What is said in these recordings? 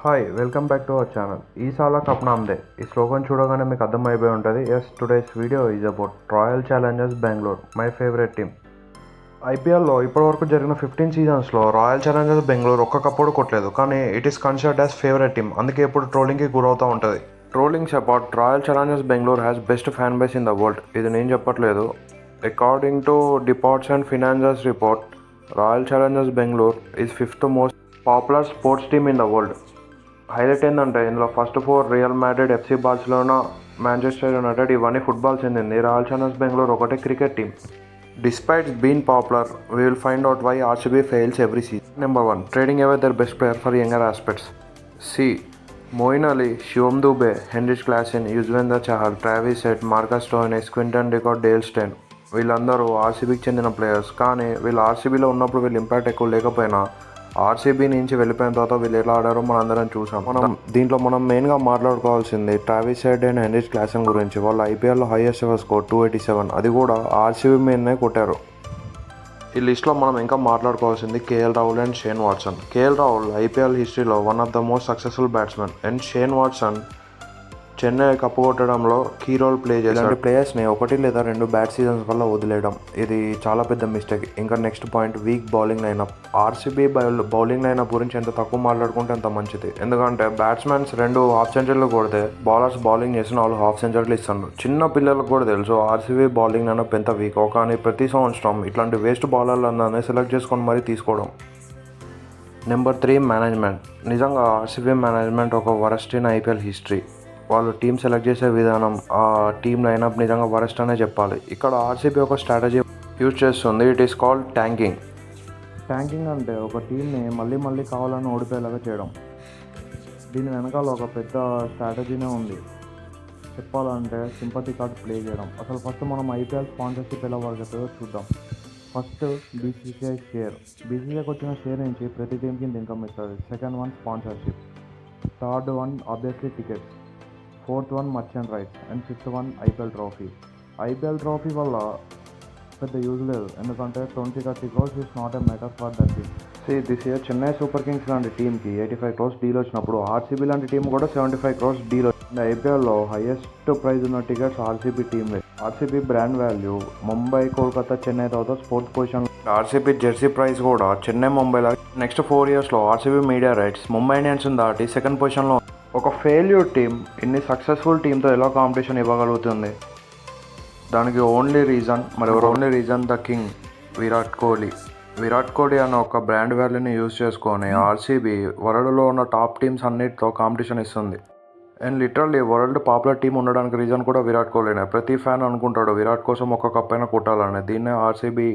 Hi welcome back to our channel. ఈ సాలా cup నామ్దే. ఈ స్లోగన్ చూడగానే మీకు అర్థమైపోయి ఉంటుంది. Yes, today's video is about royal Challengers Bengaluru, my favourite team. ఐపీఎల్లో ఇప్పటివరకు జరిగిన 15 సీజన్స్లో రాయల్ ఛాలెంజర్స్ బెంగళూరు ఒక్క కప్ కూడా కొట్టలేదు. కానీ it is considered as favourite team. అందుకే ఇప్పుడు ట్రోలింగ్కి గురవుతూ ఉంటుంది. Trollings about royal Challengers Bengaluru has best fan base in the world. ఇది నేను చెప్పట్లేదు. According to departs and financers report, Royal Challengers Bengaluru is 5th most popular sports team in the world. Highlight ఏంటంటే ఇందులో first 4 Real Madrid, FC Barcelona, Manchester United ఇవన్నీ football చెందింది. Royal Challengers Bengaluru ఒకటే cricket team. Despite being popular, we will find out why RCB fails every season. Number 1. Trading away their best player for younger aspects. C. Moeen Ali, Shivam Dube, Henrik Klaasen, Yuzvendra Chahal, Travis Head, Marcus Stoinis, Quinton de Kock, Dale Steyn వీళ్ళందరూ ఆర్సీబీకి చెందిన players. కానీ వీళ్ళు ఆర్సీబీలో ఉన్నప్పుడు వీళ్ళు impact ఎక్కువ లేకపోయినా RCB నుంచి వెళ్ళిపోయిన తర్వాత వీళ్ళు ఎలా ఆడారో మనందరం చూసాం. మనం మెయిన్గా మాట్లాడుకోవాల్సింది Travis Head and Heinrich Klaasen గురించి. వాళ్ళు ఐపీఎల్లో హైయెస్ట్ ఎవర్ స్కోర్ 287, అది కూడా ఆర్సీబీ మీదనే కొట్టారు. ఈ లిస్ట్లో మనం ఇంకా మాట్లాడుకోవాల్సింది KL Rahul and Shane Watson. KL Rahul IPL హిస్టరీలో one of the most successful batsmen and Shane Watson Chennai cup కొట్టడంలో కీ రోల్ ప్లే చేశారు. ఇలాంటి ప్లేయర్స్ని 1 లేదా 2 బ్యాడ్ సీజన్స్ వల్ల వదిలేయడం ఇది చాలా పెద్ద మిస్టేక్. ఇంకా next point, week bowling lineup. RCB bowling lineup గురించి ఎంత తక్కువ మాట్లాడుకుంటే అంత మంచిది. ఎందుకంటే బ్యాట్స్మెన్స్ 2 హాఫ్ సెంచరీలు కొడితే బౌలర్స్ బౌలింగ్ చేసిన వాళ్ళు హాఫ్ సెంచరీలు ఇస్తున్నారు. చిన్న పిల్లలకు కూడా తెలుసు ఆర్సీబీ బౌలింగ్ లైనప్ ఎంత వీక్. కానీ ప్రతి సంవత్సరం ఇట్లాంటి వేస్ట్ బౌలర్లందరినీ సెలెక్ట్ చేసుకొని మరీ తీసుకోవడం. Number 3, management. నిజంగా ఆర్సీబీ మేనేజ్మెంట్ ఒక వరస్ట్ ఇన్ ఐపీఎల్ హిస్టరీ. వాళ్ళు టీం సెలెక్ట్ చేసే విధానం, ఆ టీం లైనప్ నిజంగా వరస్ట్ అనే చెప్పాలి. ఇక్కడ ఆర్సీబీ ఒక స్ట్రాటజీ యూజ్ చేస్తుంది. It is called tanking. Tanking అంటే ఒక టీంని మళ్ళీ మళ్ళీ కావాలని ఓడిపోయేలాగా చేయడం. దీని వెనకాల ఒక పెద్ద స్ట్రాటజీనే ఉంది. చెప్పాలంటే సింపతి కార్డ్ ప్లే చేయడం. అసలు ఫస్ట్ మనం ఐపీఎల్ స్పాన్సర్షిప్ ఎలా వర్క్ అవుతుందో చూద్దాం. First BCCI share. బీసీసీఐకి వచ్చిన షేర్ నుంచి ప్రతి టీంకి ఇన్కమ్ ఇస్తుంది. Second one sponsorship. Third one obviously tickets. Fourth one merchant rights. And fifth one IPL trophy. IPL trophy వల్ల పెద్ద యూజ్ లేదు, ఎందుకంటే 20-30 crores is not a matter for that team. This year Chennai Super Kings లాంటి టీంకి 85 crores deal వచ్చినప్పుడు RCB లాంటి team కూడా 75 crores deal వచ్చింది. ఐపీఎల్లో హైయెస్ట్ ప్రైజ్ ఉన్న టికెట్స్ ఆర్సీబీ టీమే. RCB brand value Mumbai, Kolkata, Chennai తర్వాత 4th position. RCB jersey price కూడా చెన్నై, ముంబైలో. నెక్స్ట్ 4 yearsలో RCB media rights Mumbai Indians దాటి 2nd పొజిషన్లో. ఒక ఫెయిల్యూర్ టీం ఇన్ని సక్సెస్ఫుల్ టీంతో ఎలా కాంపిటీషన్ ఇవ్వగలుగుతుంది? దానికి only reason the king Virat Kohli. Virat Kohli అన్న ఒక బ్రాండ్ వాల్యూని యూజ్ చేసుకొని ఆర్సీబీ వరల్డ్లో ఉన్న టాప్ టీమ్స్ అన్నిటితో కాంపిటీషన్ ఇస్తుంది. And literally world popular team ఉండడానికి రీజన్ కూడా విరాట్ కోహ్లీనే. ప్రతి ఫ్యాన్ అనుకుంటాడు విరాట్ కోసం ఒక కప్ అయినా కొట్టాలని. దీన్నే ఆర్సీబీ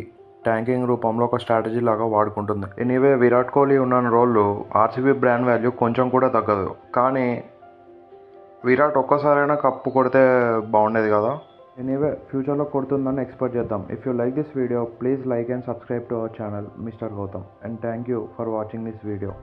ట్యాంకింగ్ రూపంలో ఒక స్ట్రాటజీ లాగా వాడుకుంటుంది. ఎనీవే, విరాట్ కోహ్లీ ఉన్న రోజులు ఆర్సీబీ బ్రాండ్ వాల్యూ కొంచెం కూడా తగ్గదు. కానీ విరాట్ ఒక్కసారైనా కప్పు కొడితే బాగుండేది కదా. ఎనీవే, ఫ్యూచర్లో కొడుతుందని ఎక్స్పెక్ట్ చేద్దాం. If you like this video, please like and subscribe to our channel mister Gautam. And thank you for watching this video.